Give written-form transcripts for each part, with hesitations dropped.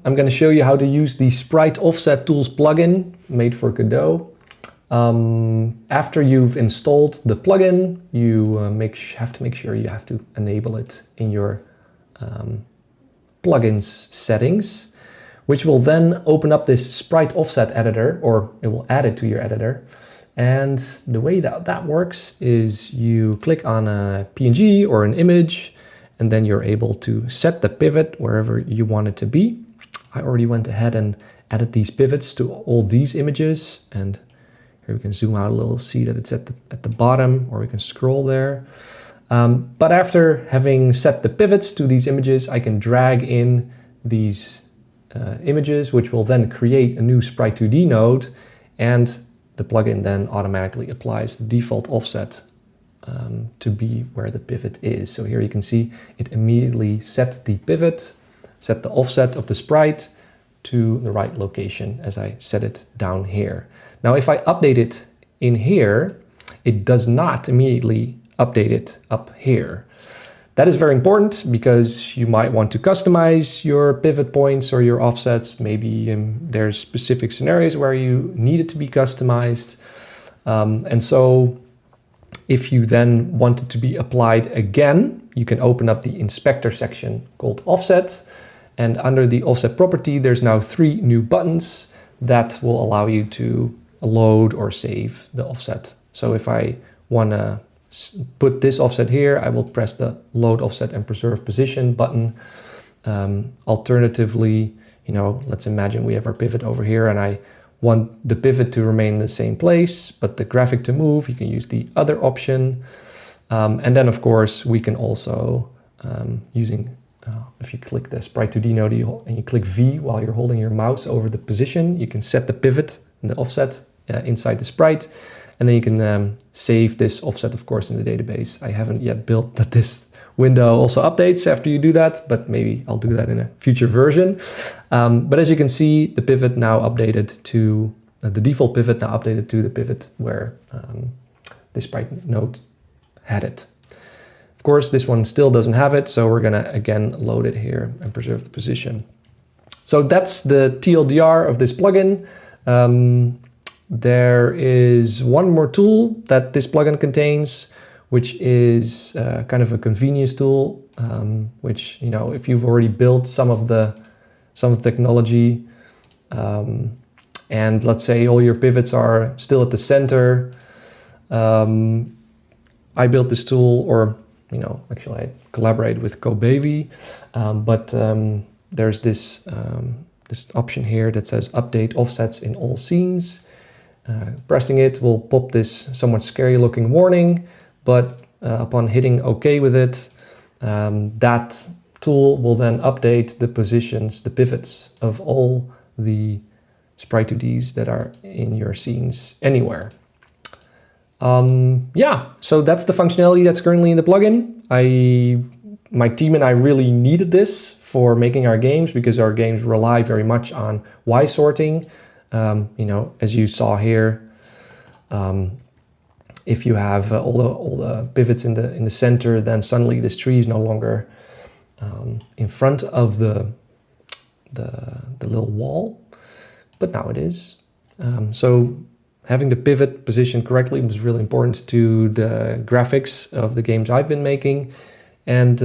I'm going to show you how to use the Sprite Offset Tools plugin made for Godot. After you've installed the plugin, you have to make sure you have to enable it in your plugins settings, which will then open up this Sprite Offset editor, or it will add it to your editor. And the way that works is you click on a PNG or an image, and then you're able to set the pivot wherever you want it to be. I already went ahead and added these pivots to all these images, and here we can zoom out a little, see that it's at the bottom, or we can scroll there. But after having set the pivots to these images, I can drag in these images, which will then create a new Sprite 2D node, and the plugin then automatically applies the default offset to be where the pivot is. So here you can see it immediately set the pivot, set the offset of the sprite to the right location as I set it down here. Now, if I update it in here, it does not immediately update it up here. That is very important because you might want to customize your pivot points or your offsets. Maybe there's specific scenarios where you need it to be customized. And so if you then want it to be applied again, you can open up the inspector section called offset. And under the offset property, there's now 3 new buttons that will allow you to load or save the offset. So if I want to put this offset here, I will press the load offset and preserve position button. Alternatively, let's imagine we have our pivot over here and I want the pivot to remain in the same place, but the graphic to move, you can use the other option. And then of course, we can also, if you click the Sprite 2D node and you click V while you're holding your mouse over the position, you can set the pivot and the offset inside the sprite. And then you can save this offset, of course, in the database. I haven't yet built that this window also updates after you do that, but maybe I'll do that in a future version. But as you can see, the pivot now updated to, the default pivot now updated to the pivot where the sprite node had it. Of course, this one still doesn't have it, so we're gonna again load it here and preserve the position. So that's the TLDR of this plugin. There is one more tool that this plugin contains, which is kind of a convenience tool, which, if you've already built some of the technology, and let's say all your pivots are still at the center, I built this tool, or actually I collaborated with Godot, but there's this option here that says update offsets in all scenes. Pressing it will pop this somewhat scary looking warning, but upon hitting OK with it, that tool will then update the positions, the pivots of all the Sprite 2Ds that are in your scenes anywhere. Yeah, so that's the functionality that's currently in the plugin. My team and I really needed this for making our games because our games rely very much on Y sorting. As you saw here, if you have all the pivots in the center, then suddenly this tree is no longer in front of the little wall, but now it is. So having the pivot positioned correctly was really important to the graphics of the games I've been making. And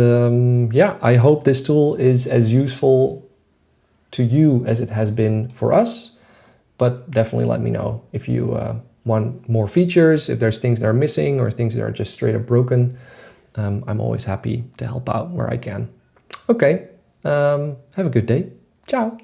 yeah, I hope this tool is as useful to you as it has been for us. But definitely let me know if you want more features, if there's things that are missing or things that are just straight up broken. I'm always happy to help out where I can. Okay, have a good day. Ciao.